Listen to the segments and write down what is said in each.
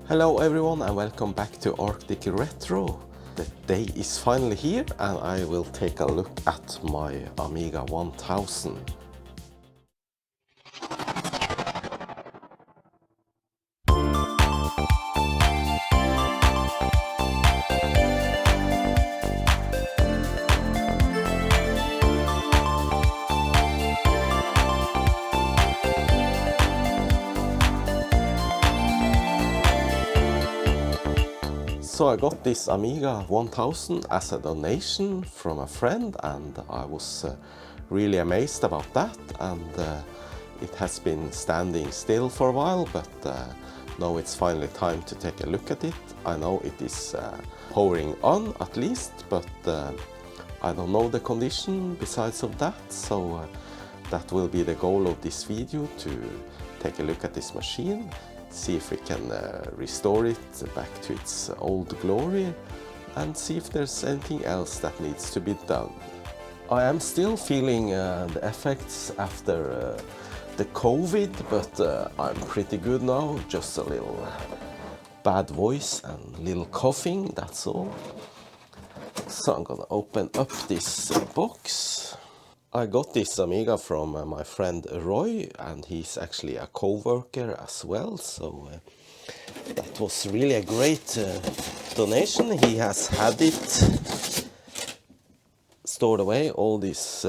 Hello everyone and welcome back to Arctic Retro. The day is finally here and I will take a look at my Amiga 1000. So I got this Amiga 1000 as a donation from a friend and I was really amazed about that, and it has been standing still for a while, but now it's finally time to take a look at it. I know it is powering on at least, but I don't know the condition besides of that, so that will be the goal of this video, to take a look at this machine, see if we can restore it back to its old glory, and see if there's anything else that needs to be done. I am still feeling the effects after the COVID, but I'm pretty good now, just a little bad voice and a little coughing, that's all. So I'm gonna open up this box. I got this Amiga from my friend Roy, and he's actually a co-worker as well, so that was really a great donation. He has had it stored away all these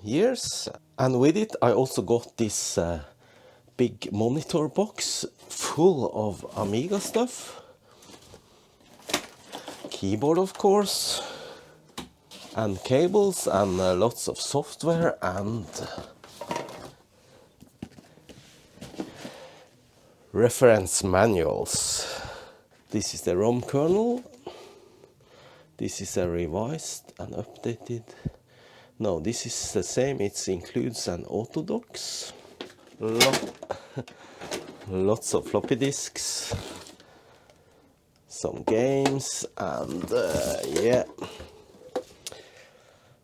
years, and with it I also got this big monitor box full of Amiga stuff, keyboard of course, and cables, and lots of software and reference manuals. This is the ROM kernel. This is a revised and updated. No, this is the same. It includes an autodocs. Lots of floppy disks. Some games and yeah.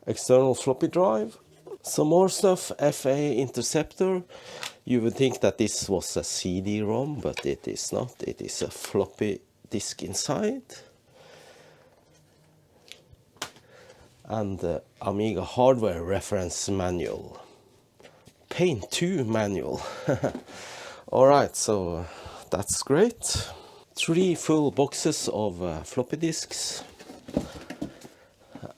External floppy drive, some more stuff, FA interceptor. You would think that this was a CD-ROM, but it is not. It is a floppy disk inside. And the Amiga hardware reference manual. Paint 2 manual. Alright, so that's great. 3 full boxes of floppy disks.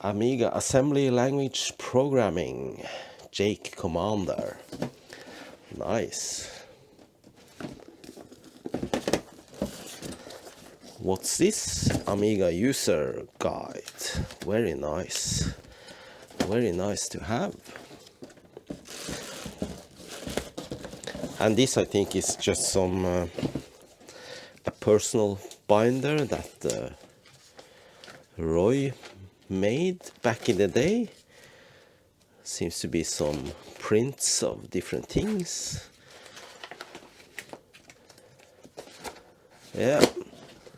Amiga Assembly Language Programming, Jake Commander. Nice. What's this? Amiga User Guide. Very nice. Very nice to have. And this I think is just some a personal binder that Roy made back in the day. Seems to be some prints of different things. Yeah,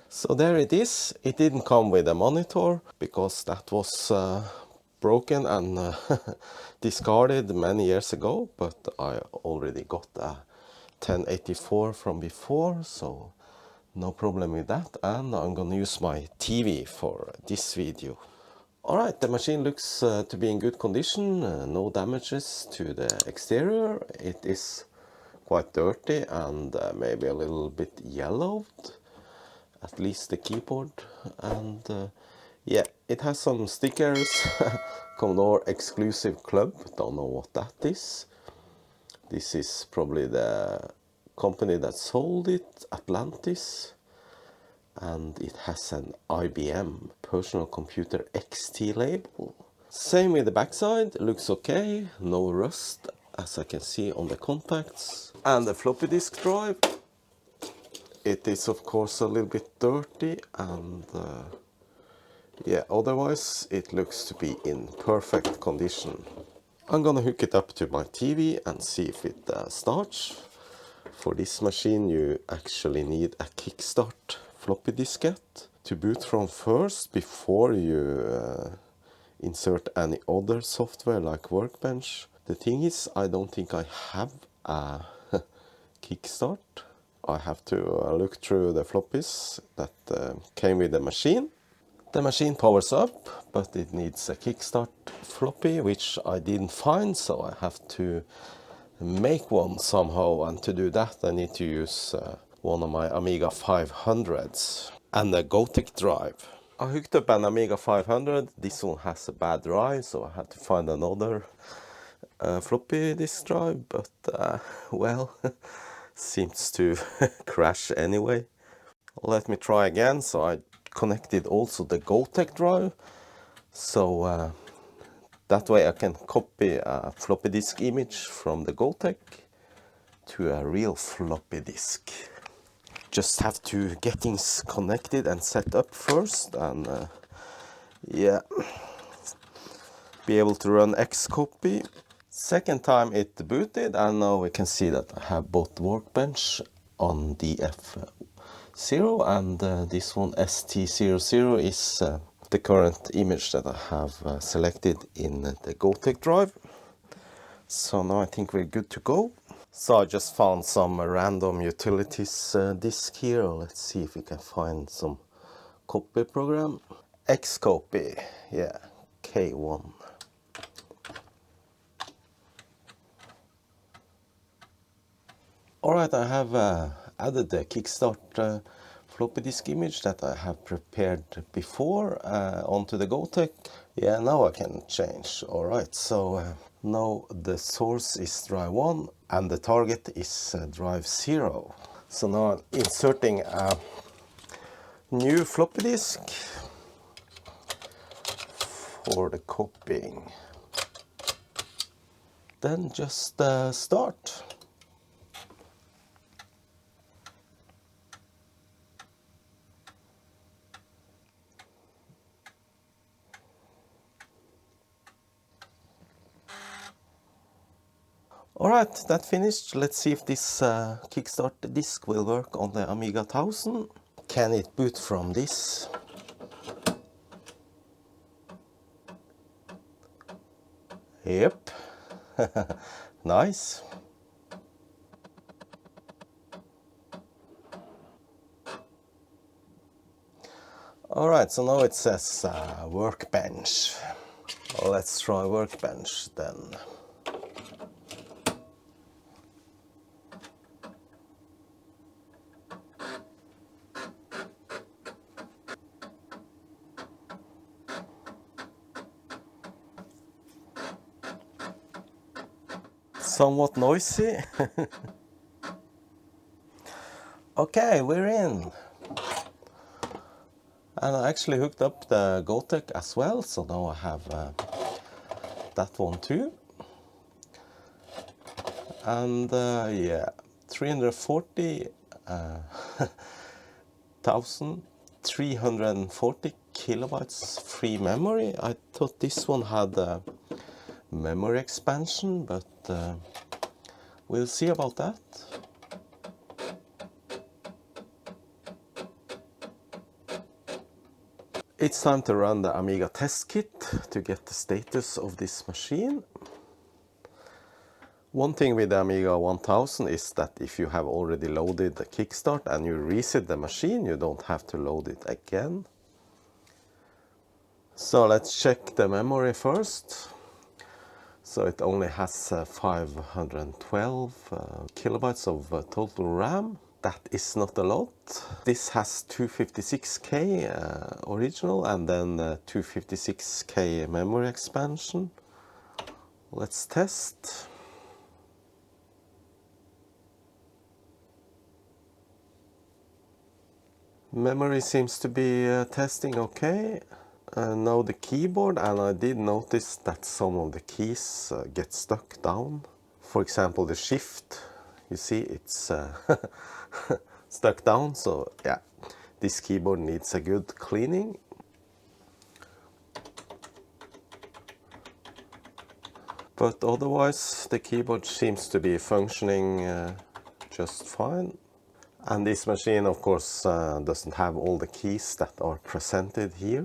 so there it is. It didn't come with a monitor because that was broken and discarded many years ago, but I already got a 1084 from before, so no problem with that, and I'm gonna use my TV for this video. Alright, the machine looks to be in good condition, no damages to the exterior. It is quite dirty and maybe a little bit yellowed, at least the keyboard, and yeah, it has some stickers. Commodore Exclusive Club, don't know what that is. This is probably the company that sold it, Atlantis. And it has an IBM Personal Computer XT label. Same with the backside, looks okay, no rust as I can see on the contacts. And the floppy disk drive, it is of course a little bit dirty, and yeah, otherwise it looks to be in perfect condition. I'm gonna hook it up to my TV and see if it starts. For this machine you actually need a kickstart floppy diskette to boot from first before you insert any other software like Workbench. The thing is, I don't think I have a kickstart. I have to look through the floppies that came with the machine. The machine powers up, but it needs a kickstart floppy, which I didn't find, so I have to make one somehow, and to do that I need to use one of my Amiga 500s and a Gotek drive. I hooked up an Amiga 500, this one has a bad drive, so I had to find another floppy disk drive, but well, seems to crash anyway. Let me try again. So I connected also the Gotek drive, so that way I can copy a floppy disk image from the Gotek to a real floppy disk. Just have to get things connected and set up first, and yeah, be able to run Xcopy. Second time it booted, and now we can see that I have both Workbench on DF0 and this one ST00 is the current image that I have selected in the Gotek drive. So now I think we're good to go. So I just found some random utilities disk here. Let's see if we can find some copy program. Xcopy, yeah, K1. Alright, I have added the kickstart floppy disk image that I have prepared before onto the Gotek. Yeah, now I can change. Alright, so now the source is drive 1 and the target is drive 0. So now I'm inserting a new floppy disk for the copying. Then just start. Alright, that finished. Let's see if this kickstart disk will work on the Amiga 1000. Can it boot from this? Yep. Nice. Alright, so now it says Workbench. Let's try Workbench then. Somewhat noisy. Okay, we're in. And I actually hooked up the Gotek as well, so now I have that one too. And yeah, 340,340 kilobytes free memory. I thought this one had memory expansion, but we'll see about that. It's time to run the Amiga test kit to get the status of this machine. One thing with the Amiga 1000 is that if you have already loaded the kickstart and you reset the machine, you don't have to load it again. So let's check the memory first. So it only has 512 kilobytes of total RAM. That is not a lot. This has 256K original and then 256K memory expansion. Let's test. Memory seems to be testing okay. Now the keyboard, and I did notice that some of the keys get stuck down. For example, the shift, you see it's stuck down, so yeah, this keyboard needs a good cleaning. But otherwise the keyboard seems to be functioning just fine. And this machine of course doesn't have all the keys that are presented here.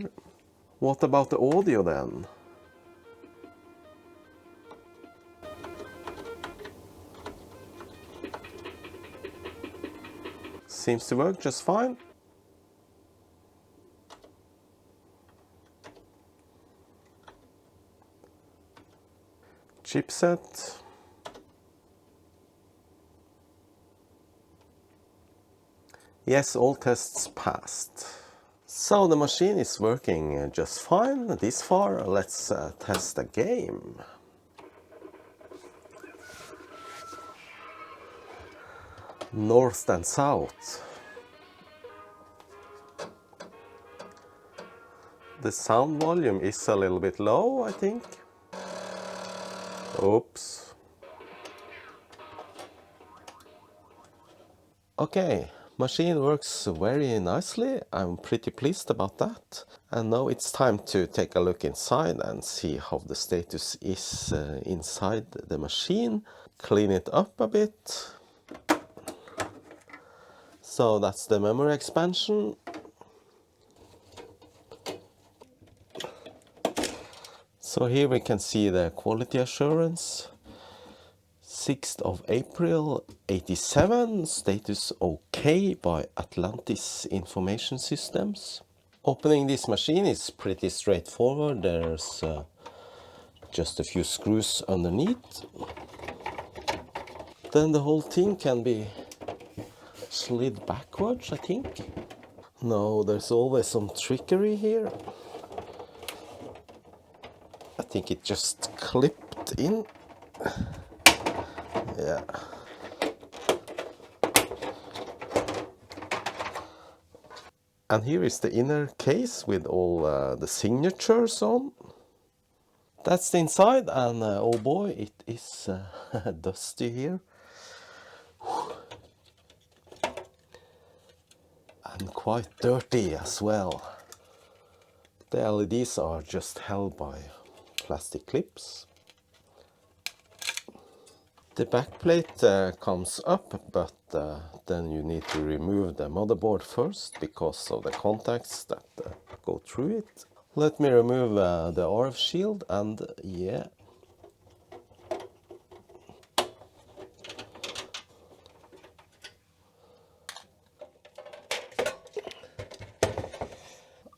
What about the audio then? Seems to work just fine. Chipset. Yes, all tests passed. So the machine is working just fine this far. Let's test the game. North and south. The sound volume is a little bit low, I think. Oops. Okay, machine works very nicely. I'm pretty pleased about that. And now it's time to take a look inside and see how the status is inside the machine. Clean it up a bit. So that's the memory expansion. So here we can see the quality assurance. 6th of April 87, status OK by Atlantis Information Systems. Opening this machine is pretty straightforward. There's just a few screws underneath. Then the whole thing can be slid backwards, I think. No, there's always some trickery here. I think it just clipped in. Yeah. And here is the inner case with all the signatures on. That's the inside, and oh boy, it is dusty here. And quite dirty as well. The LEDs are just held by plastic clips. The backplate comes up, but then you need to remove the motherboard first because of the contacts that go through it. Let me remove the RF shield, and yeah.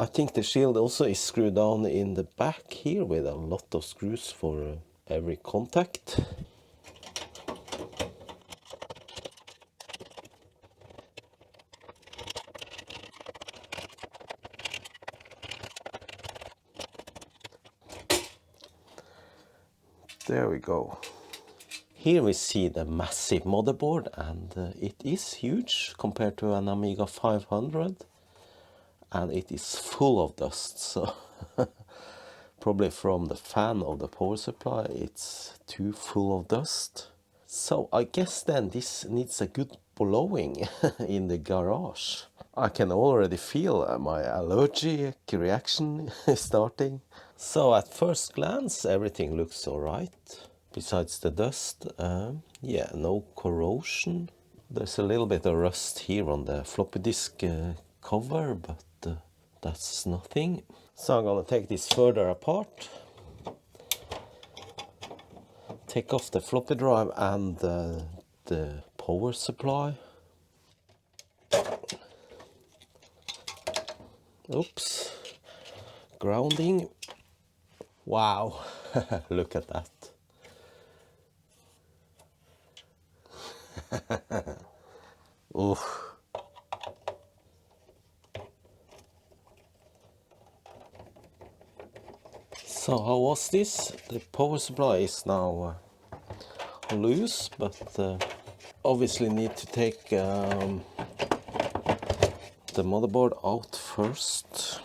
I think the shield also is screwed down in the back here with a lot of screws for every contact. There we go. Here we see the massive motherboard, and it is huge compared to an Amiga 500. And it is full of dust, so probably from the fan of the power supply it's too full of dust. So I guess then this needs a good blowing in the garage. I can already feel my allergic reaction starting. So at first glance everything looks alright, besides the dust. Yeah, no corrosion. There's a little bit of rust here on the floppy disk cover, but that's nothing. So I'm gonna take this further apart, take off the floppy drive and the power supply. Oops, grounding. Wow, look at that. Oof. So how was this? The power supply is now loose, but obviously need to take the motherboard out first.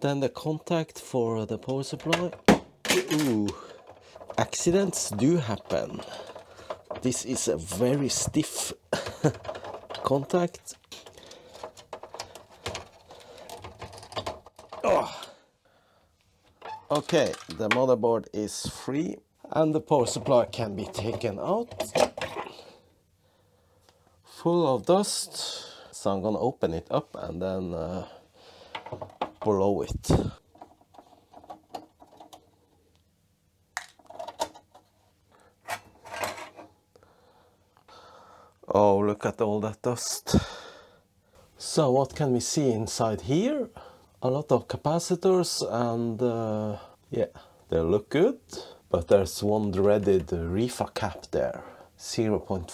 Then the contact for the power supply. Ooh. Accidents do happen. This is a very stiff contact. Okay, the motherboard is free and the power supply can be taken out. Full of dust, so I'm gonna open it up and then blow it. Oh, look at all that dust. So what can we see inside here? A lot of capacitors and yeah, they look good. But there's one dreaded RIFA-cap there. 0.47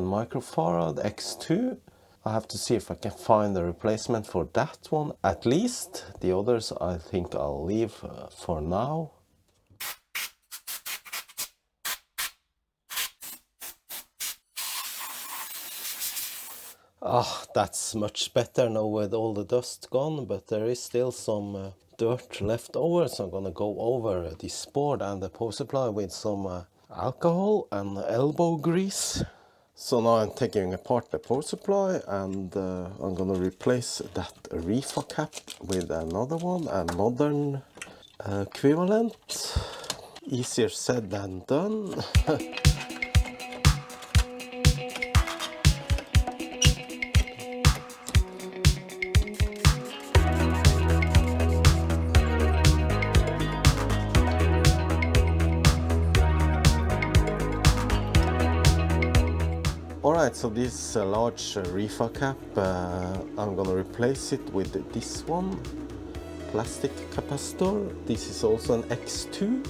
microfarad X2. I have to see if I can find a replacement for that one at least. The others I think I'll leave for now. Ah, that's much better now with all the dust gone, but there is still some dirt left over, so I'm gonna go over this board and the power supply with some alcohol and elbow grease. So now I'm taking apart the power supply and I'm gonna replace that RIFA-cap with another one, a modern equivalent. Easier said than done. Alright, so this large RIFA-cap, I'm gonna replace it with this one, plastic capacitor. This is also an X2.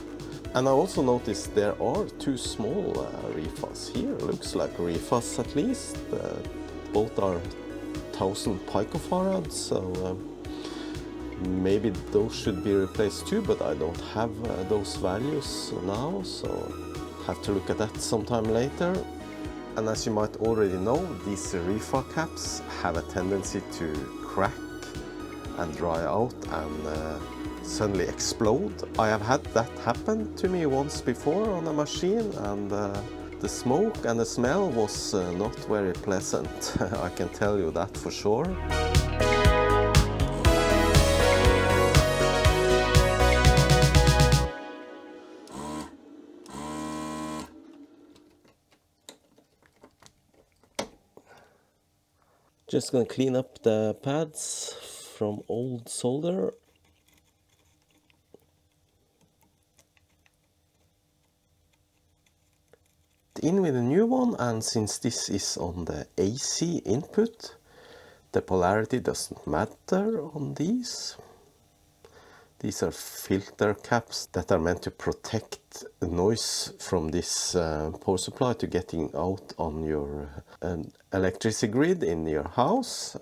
And I also noticed there are two small RIFAs here, looks like RIFAs at least. Both are 1000 picofarads, so maybe those should be replaced too, but I don't have those values now, so have to look at that sometime later. And as you might already know, these RIFA-caps have a tendency to crack and dry out and suddenly explode. I have had that happen to me once before on a machine, and the smoke and the smell was not very pleasant. I can tell you that for sure. Just gonna clean up the pads from old solder. In with a new one, and since this is on the AC input, the polarity doesn't matter on these. These are filter caps that are meant to protect noise from this power supply to getting out on your electricity grid in your house.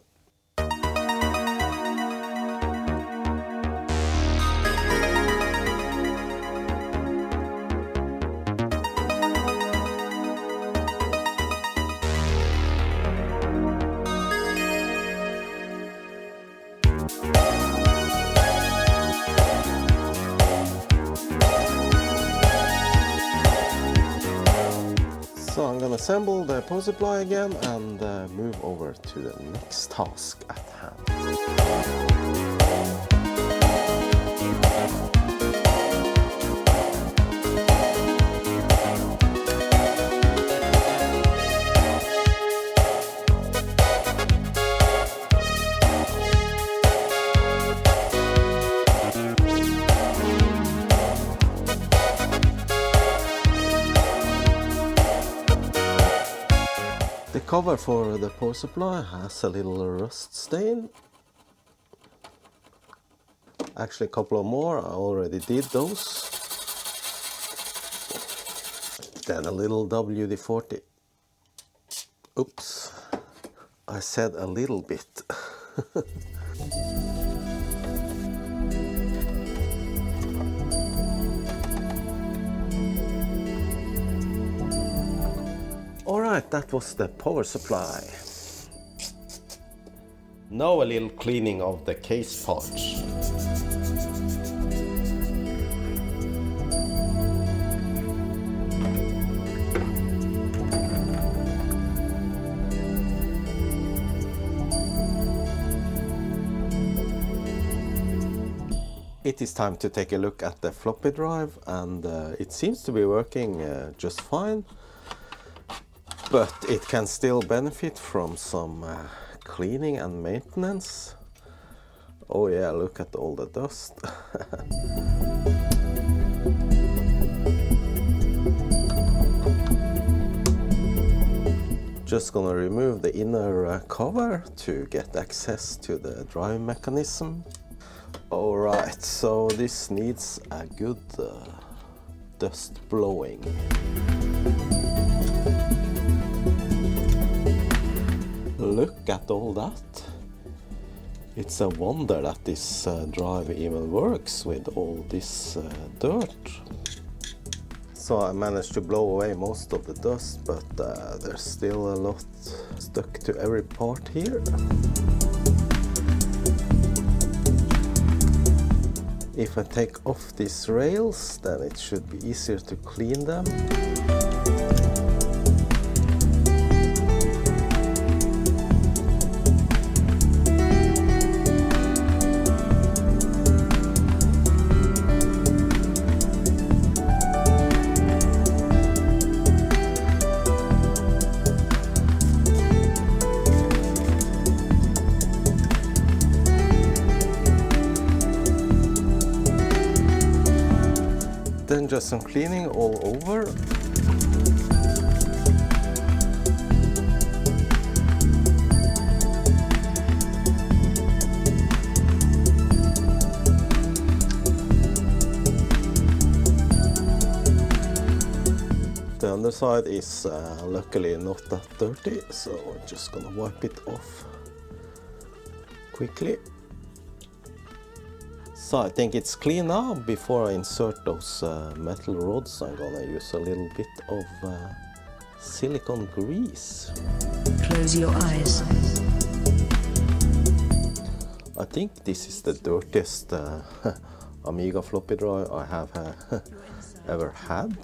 So I'm gonna assemble the power supply again and move over to the next task at hand. The cover for the power supply has a little rust stain. Actually a couple of more, I already did those. Then a little WD-40. Oops, I said a little bit. Alright, that was the power supply. Now a little cleaning of the case parts. It is time to take a look at the floppy drive, and it seems to be working just fine, but it can still benefit from some cleaning and maintenance. Oh yeah, look at all the dust. Just gonna remove the inner cover to get access to the drive mechanism. Alright, so this needs a good dust blowing. Look at all that. It's a wonder that this drive even works with all this dirt. So I managed to blow away most of the dust, but there's still a lot stuck to every part here. If I take off these rails, then it should be easier to clean them. Then just some cleaning all over. The underside is luckily not that dirty, so I'm just gonna wipe it off quickly. So I think it's clean now. Before I insert those metal rods, I'm gonna use a little bit of silicone grease. Close your eyes. I think this is the dirtiest Amiga floppy drive I have ever had,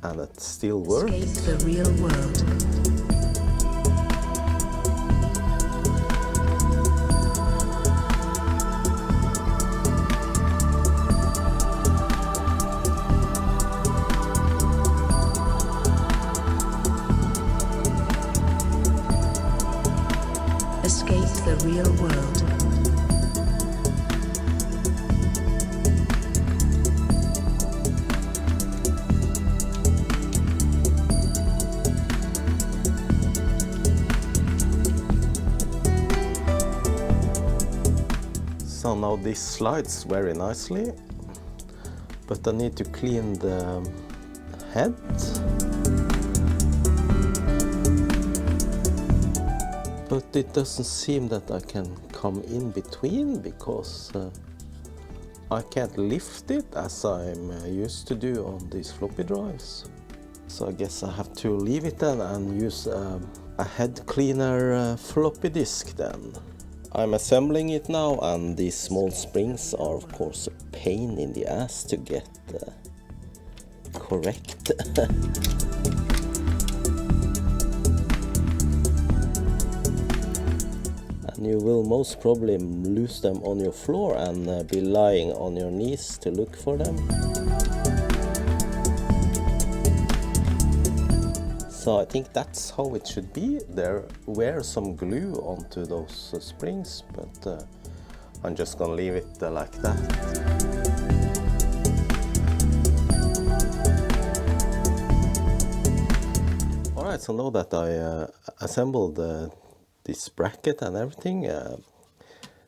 and it still works. Escape the real world. Escape the real world. So now this slides very nicely, but I need to clean the head. But it doesn't seem that I can come in between, because I can't lift it as I'm used to do on these floppy drives. So I guess I have to leave it then and use a head cleaner floppy disk then. I'm assembling it now, and these small springs are of course a pain in the ass to get correct. And you will most probably lose them on your floor and be lying on your knees to look for them. So I think that's how it should be. There were some glue onto those springs, but I'm just gonna leave it like that. Alright, so now that I assembled this bracket and everything,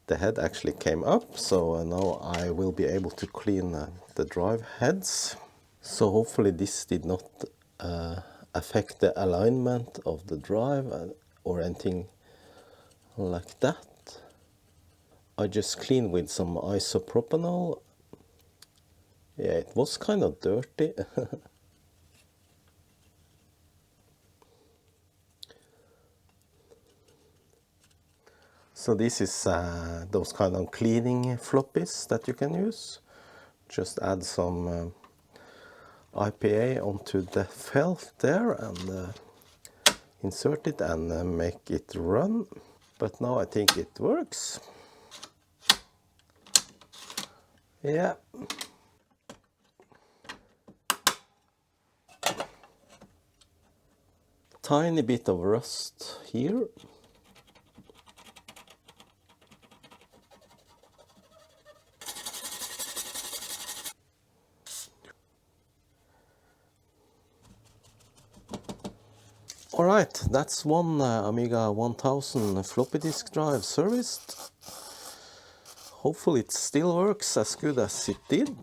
the head actually came up, so now I will be able to clean the drive heads. So hopefully this did not affect the alignment of the drive or anything like that. I just cleaned with some isopropanol. Yeah, it was kind of dirty. So this is those kind of cleaning floppies that you can use. Just add some IPA onto the felt there and insert it and make it run. But now I think it works. Yeah. Tiny bit of rust here. Alright, that's one Amiga 1000 floppy disk drive serviced. Hopefully it still works as good as it did.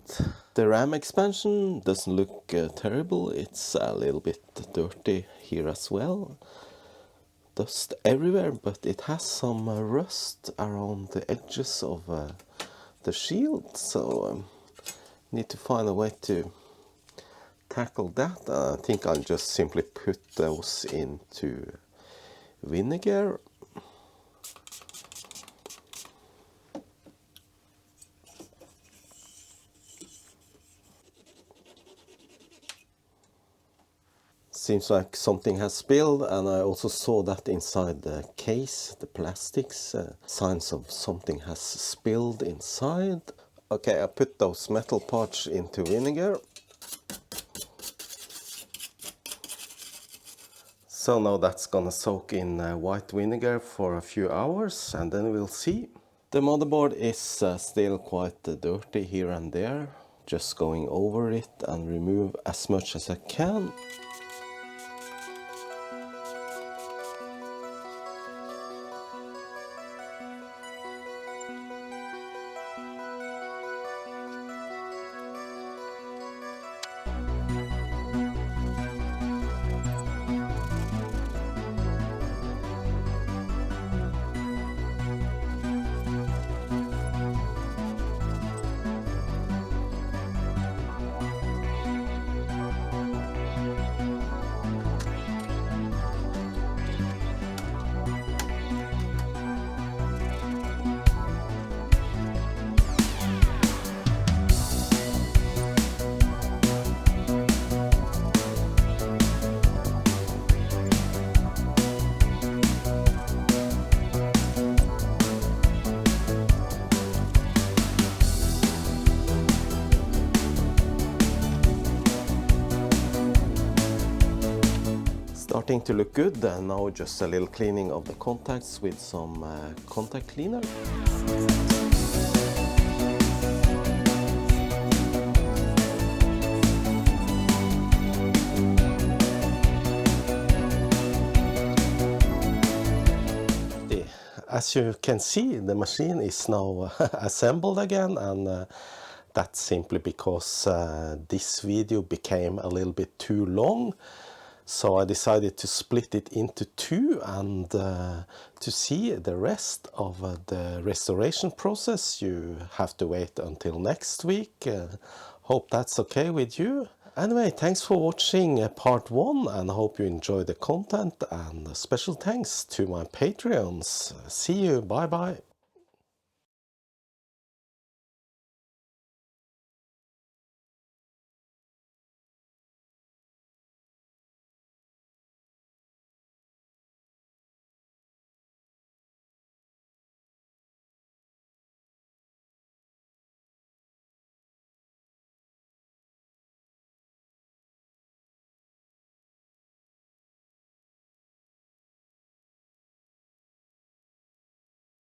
The RAM expansion doesn't look terrible, it's a little bit dirty here as well. Dust everywhere, but it has some rust around the edges of the shield, so need to find a way to tackle that. I think I'll just simply put those into vinegar. Seems like something has spilled, and I also saw that inside the case, the plastics, signs of something has spilled inside. Okay, I put those metal parts into vinegar. So now that's gonna soak in white vinegar for a few hours, and then we'll see. The motherboard is still quite dirty here and there. Just going over it and remove as much as I can. Starting to look good, and now just a little cleaning of the contacts with some contact cleaner. As you can see, the machine is now assembled again, and that's simply because this video became a little bit too long. So I decided to split it into two, and to see the rest of the restoration process you have to wait until next week. Hope that's okay with you. Anyway, thanks for watching part 1, and I hope you enjoy the content, and special thanks to my Patreons. See you, bye bye.